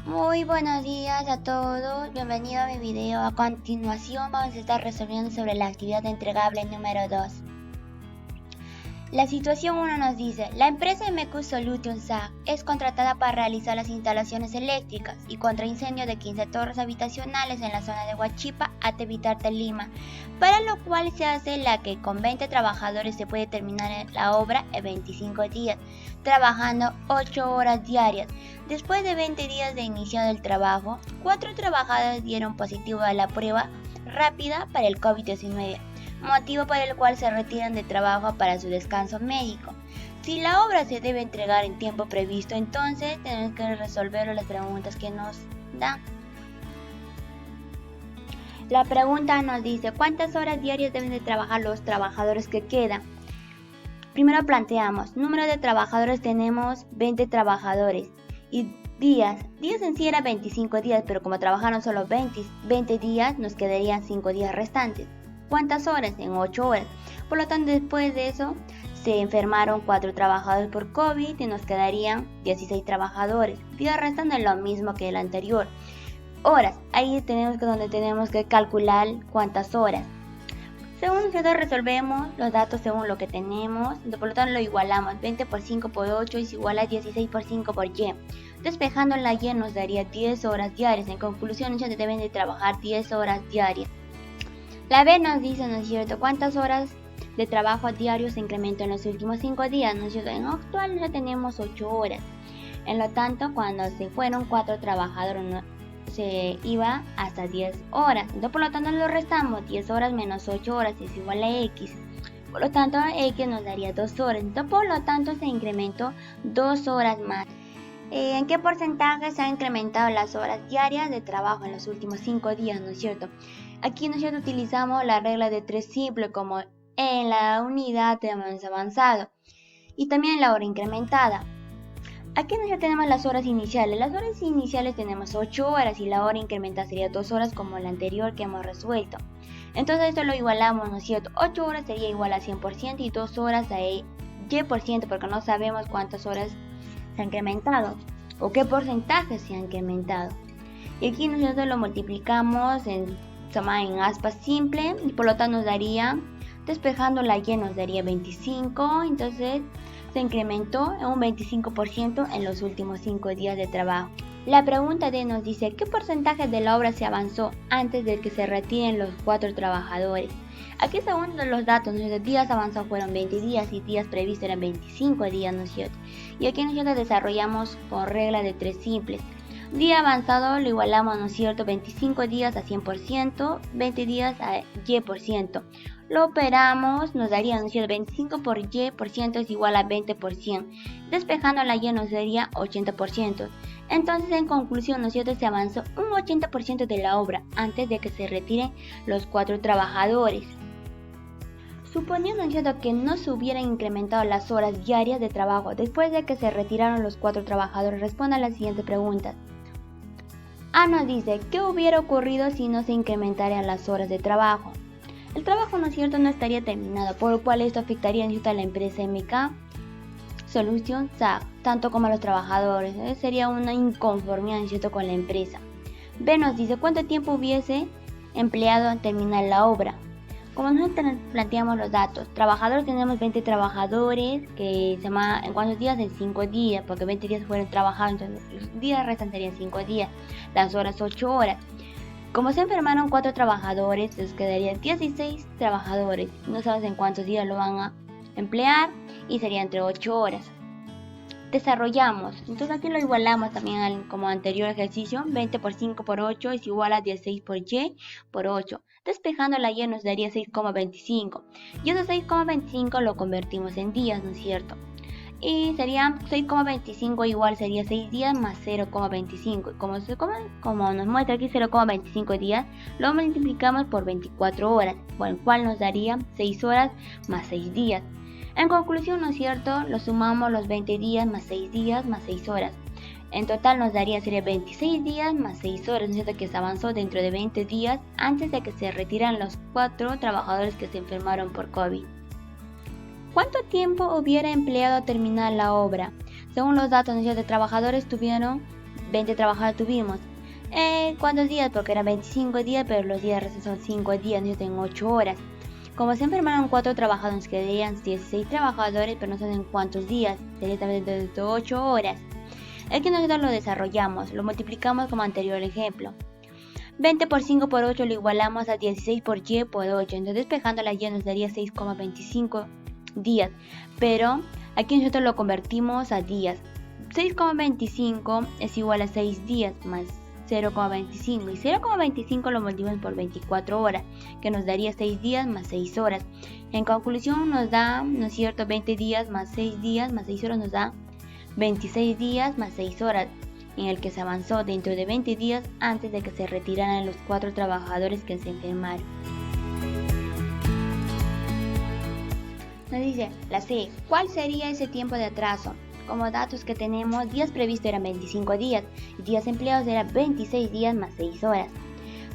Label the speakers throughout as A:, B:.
A: Muy buenos días a todos, bienvenido a mi video. A continuación vamos a estar resolviendo sobre la actividad entregable número 2. La situación 1 nos dice, la empresa MQ Solutions SAG es contratada para realizar las instalaciones eléctricas y contra incendio de 15 torres habitacionales en la zona de Huachipa, Atevitarte, Lima, para lo cual se hace la que con 20 trabajadores se puede terminar la obra en 25 días, trabajando 8 horas diarias. Después de 20 días de iniciado el trabajo, 4 trabajadores dieron positivo a la prueba rápida para el COVID-19. Motivo por el cual se retiran de trabajo para su descanso médico. Si la obra se debe entregar en tiempo previsto, entonces tenemos que resolver las preguntas que nos dan. La pregunta nos dice, ¿cuántas horas diarias deben de trabajar los trabajadores que quedan? Primero planteamos, número de trabajadores tenemos 20 trabajadores y días en sí era 25 días, pero como trabajaron solo 20 días, nos quedarían 5 días restantes. ¿Cuántas horas? En 8 horas. Por lo tanto, después de eso, se enfermaron 4 trabajadores por COVID y nos quedarían 16 trabajadores. Días restando lo mismo que el anterior. Horas. Ahí donde tenemos que calcular cuántas horas. Según nosotros resolvemos los datos según lo que tenemos. Por lo tanto, lo igualamos. 20 por 5 por 8 es igual a 16 por 5 por Y. Despejando la Y nos daría 10 horas diarias. En conclusión, ellos deben de trabajar 10 horas diarias. La B nos dice, ¿no es cierto?, cuántas horas de trabajo diario se incrementó en los últimos 5 días, ¿no es cierto? En actual ya tenemos 8 horas. En lo tanto, cuando se fueron 4 trabajadores, se iba hasta 10 horas. Entonces, por lo tanto, lo restamos. 10 horas menos 8 horas es igual a X. Por lo tanto, X nos daría 2 horas. Entonces, por lo tanto, se incrementó 2 horas más. ¿En qué porcentaje se han incrementado las horas diarias de trabajo en los últimos 5 días, ¿no es cierto? Aquí nosotros utilizamos la regla de 3 simple como en la unidad de avanzado y también la hora incrementada. Aquí nosotros tenemos las horas iniciales. Las horas iniciales tenemos 8 horas y la hora incrementada sería 2 horas como la anterior que hemos resuelto. Entonces esto lo igualamos, ¿no es cierto? 8 horas sería igual a 100% y 2 horas a Y% porque no sabemos cuántas horas se han incrementado o qué porcentaje se han incrementado. Y aquí nosotros lo multiplicamos en aspas simple y por lo tanto nos daría, despejando la Y nos daría 25, entonces se incrementó en un 25% en los últimos 5 días de trabajo. La pregunta D nos dice, ¿qué porcentaje de la obra se avanzó antes de que se retiren los 4 trabajadores? Aquí según los datos, los días avanzados fueron 20 días y días previstos eran 25 días, ¿no es cierto? Y aquí nosotros desarrollamos con regla de 3 simples. Día avanzado lo igualamos, ¿no es cierto? 25 días a 100%, 20 días a Y%. Lo operamos, nos daría, ¿no es cierto? 25 por Y% es igual a 20%. Despejando la Y nos daría 80%. Entonces, en conclusión, ¿no es cierto?, se avanzó un 80% de la obra antes de que se retiren los 4 trabajadores. Suponiendo, ¿no es cierto?, que no se hubieran incrementado las horas diarias de trabajo después de que se retiraron los 4 trabajadores, responda a las siguientes preguntas. A nos dice, ¿qué hubiera ocurrido si no se incrementaran las horas de trabajo? El trabajo, ¿no es cierto?, no estaría terminado, por lo cual esto afectaría, ¿no es cierto?, a la empresa MK Solutions SAG, tanto como a los trabajadores. Sería una inconformidad, ¿no es cierto?, con la empresa. B nos dice, ¿cuánto tiempo hubiese empleado en terminar la obra? Como nosotros planteamos los datos, trabajadores tenemos 20 trabajadores, que se llama en cuántos días, en 5 días, porque 20 días fueron trabajados, entonces los días restan serían 5 días, las horas 8 horas. Como se enfermaron 4 trabajadores, les quedarían 16 trabajadores, no sabes en cuántos días lo van a emplear y sería entre 8 horas. Desarrollamos, entonces aquí lo igualamos también como anterior ejercicio, 20 por 5 por 8 es igual a 16 por Y por 8. Despejando la Y nos daría 6,25 y esos 6,25 lo convertimos en días, ¿no es cierto? Y sería 6,25 igual sería 6 días más 0,25 y como nos muestra aquí 0,25 días, lo multiplicamos por 24 horas, por el cual nos daría 6 horas más 6 días. En conclusión, ¿no es cierto?, lo sumamos los 20 días más 6 días más 6 horas. En total nos daría, sería 26 días más 6 horas, ¿no es cierto?, que se avanzó dentro de 20 días antes de que se retiran los 4 trabajadores que se enfermaron por COVID. ¿Cuánto tiempo hubiera empleado terminar la obra? Según los datos, ¿no es cierto?, de trabajadores tuvieron 20 trabajadores tuvimos. ¿Cuántos días? Porque eran 25 días, pero los días restos son 5 días, yo tengo 8 horas. Como se enfermaron 4 trabajadores, quedarían 16 trabajadores, pero no saben cuántos días, sería también de 8 horas. Es que nosotros lo desarrollamos, lo multiplicamos como anterior ejemplo. 20 por 5 por 8 lo igualamos a 16 por y por 8, entonces despejando la y nos daría 6,25 días, pero aquí nosotros lo convertimos a días. 6,25 es igual a 6 días más 0,25 y 0,25 lo multiplicamos por 24 horas, que nos daría 6 días más 6 horas. En conclusión nos da, ¿no es cierto?, 20 días más 6 días más 6 horas nos da 26 días más 6 horas, en el que se avanzó dentro de 20 días antes de que se retiraran los 4 trabajadores que se enfermaron. Nos dice la C, ¿cuál sería ese tiempo de atraso? Como datos que tenemos, días previstos eran 25 días y días empleados eran 26 días más 6 horas.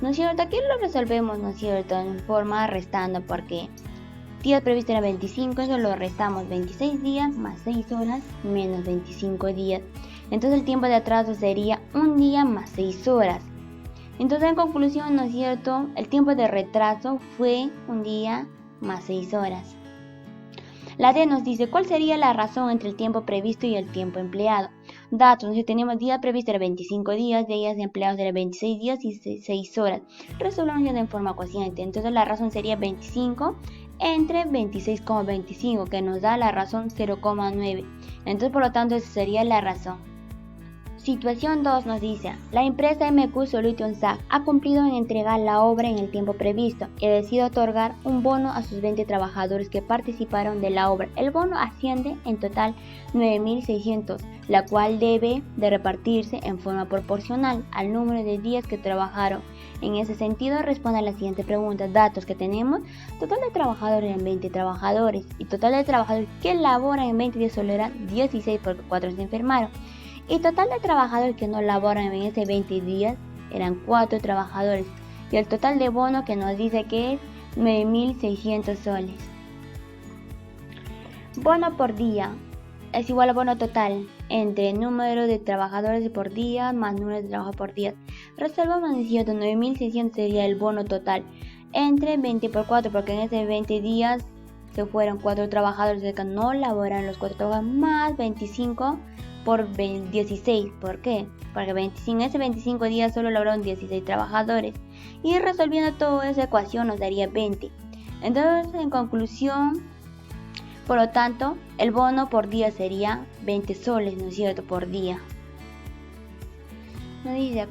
A: ¿No es cierto? Aquí lo resolvemos, ¿no es cierto?, en forma restando, porque días previstos eran 25, eso lo restamos 26 días más 6 horas menos 25 días. Entonces el tiempo de atraso sería un día más 6 horas. Entonces en conclusión, ¿no es cierto?, el tiempo de retraso fue un día más 6 horas. La D nos dice, ¿cuál sería la razón entre el tiempo previsto y el tiempo empleado? Datos, si tenemos días previstos era 25 días, días empleados era 26 días y 6 horas. Resolvamos en forma cociente, entonces la razón sería 25 entre 26,25, que nos da la razón 0,9. Entonces por lo tanto esa sería la razón. Situación 2 nos dice, la empresa MQ Solution SAC ha cumplido en entregar la obra en el tiempo previsto y decide otorgar un bono a sus 20 trabajadores que participaron de la obra. El bono asciende en total 9.600, la cual debe de repartirse en forma proporcional al número de días que trabajaron. En ese sentido, responde a la siguiente pregunta. Datos que tenemos, total de trabajadores en 20 trabajadores y total de trabajadores que laboran en 20 días solo eran 16 porque 4 se enfermaron. Y total de trabajadores que no laboran en ese 20 días eran 4 trabajadores. Y el total de bono que nos dice que es 9.600 soles. Bono por día es igual a bono total entre número de trabajadores por día más número de trabajo por día. Resolvamos diciendo 9.600 sería el bono total entre 20 por 4, porque en ese 20 días se fueron 4 trabajadores que no laboran los 4 trabajadores más 25 por 16. ¿Por qué? Porque en ese 25 días solo lograron 16 trabajadores. Y resolviendo toda esa ecuación nos daría 20. Entonces, en conclusión, por lo tanto, el bono por día sería 20 soles, ¿no es cierto?, por día. Nos dice,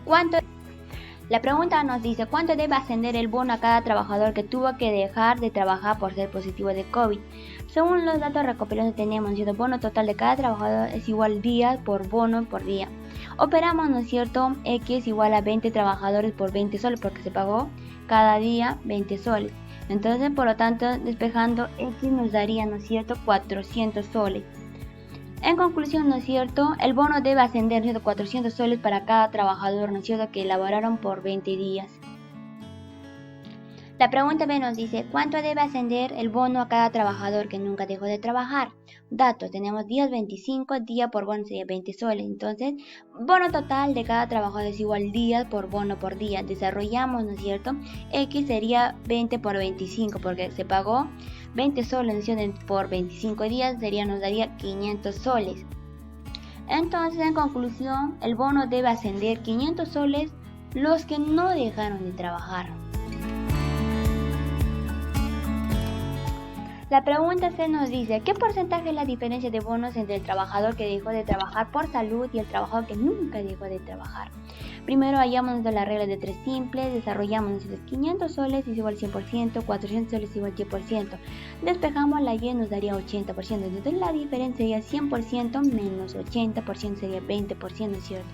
A: La pregunta nos dice, ¿cuánto debe ascender el bono a cada trabajador que tuvo que dejar de trabajar por ser positivo de COVID? Según los datos recopilados tenemos, el bono total de cada trabajador es igual días por bono por día. Operamos, ¿no es cierto?, X igual a 20 trabajadores por 20 soles, porque se pagó cada día 20 soles. Entonces, por lo tanto, despejando X nos daría, ¿no es cierto?, 400 soles. En conclusión, ¿no es cierto?, el bono debe ascender, ¿no es cierto?, 400 soles para cada trabajador, ¿no es cierto?, que laboraron por 20 días. La pregunta B nos dice, ¿cuánto debe ascender el bono a cada trabajador que nunca dejó de trabajar? Datos, tenemos días 25, día por bono sería 20 soles. Entonces, bono total de cada trabajador es igual días por bono por día. Desarrollamos, ¿no es cierto? X sería 20 por 25, porque se pagó 20 soles por 25 días, nos daría 500 soles. Entonces, en conclusión, el bono debe ascender 500 soles los que no dejaron de trabajar. La pregunta C nos dice, ¿qué porcentaje es la diferencia de bonos entre el trabajador que dejó de trabajar por salud y el trabajador que nunca dejó de trabajar? Primero hallamos la regla de 3 simples, desarrollamos 500 soles es igual a 100%, 400 soles es igual a 10%. Despejamos la y nos daría 80%, entonces la diferencia sería 100% menos 80% sería 20%, ¿no es cierto?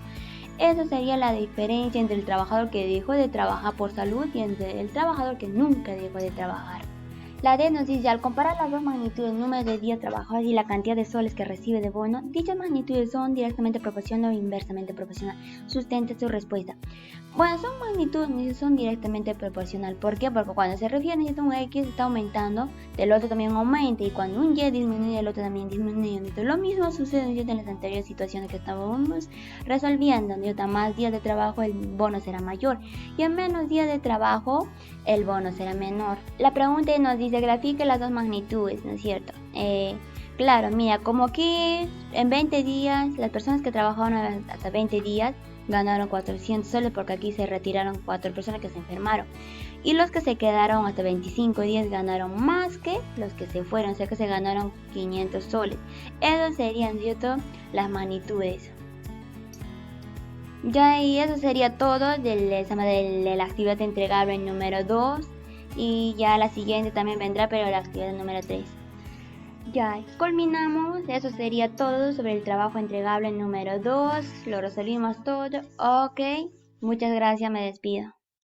A: Esa sería la diferencia entre el trabajador que dejó de trabajar por salud y entre el trabajador que nunca dejó de trabajar. La D nos dice, al comparar las dos magnitudes, número de días trabajados y la cantidad de soles que recibe de bono, dichas magnitudes son directamente proporcionales o inversamente proporcionales. Sustenta su respuesta. Bueno, son magnitudes, son directamente proporcional. ¿Por qué? Porque cuando se refiere a un X está aumentando, el otro también aumenta, y cuando un Y disminuye, el otro también disminuye. Entonces, lo mismo sucede en las anteriores situaciones que estábamos resolviendo. A más días de trabajo, el bono será mayor, y a menos días de trabajo, el bono será menor. La pregunta nos dice, grafique las dos magnitudes, ¿no es cierto? Claro, mira, como aquí en 20 días, las personas que trabajaron hasta 20 días, ganaron 400 soles, porque aquí se retiraron 4 personas que se enfermaron. Y los que se quedaron hasta 25 días ganaron más que los que se fueron, o sea que se ganaron 500 soles. Esas serían, ¿cierto?, las magnitudes. Ya, y eso sería todo del examen de la actividad entregable número 2. Y ya la siguiente también vendrá, pero la actividad número 3. Ya, culminamos. Eso sería todo sobre el trabajo entregable número 2. Lo resolvimos todo. Ok. Muchas gracias, me despido.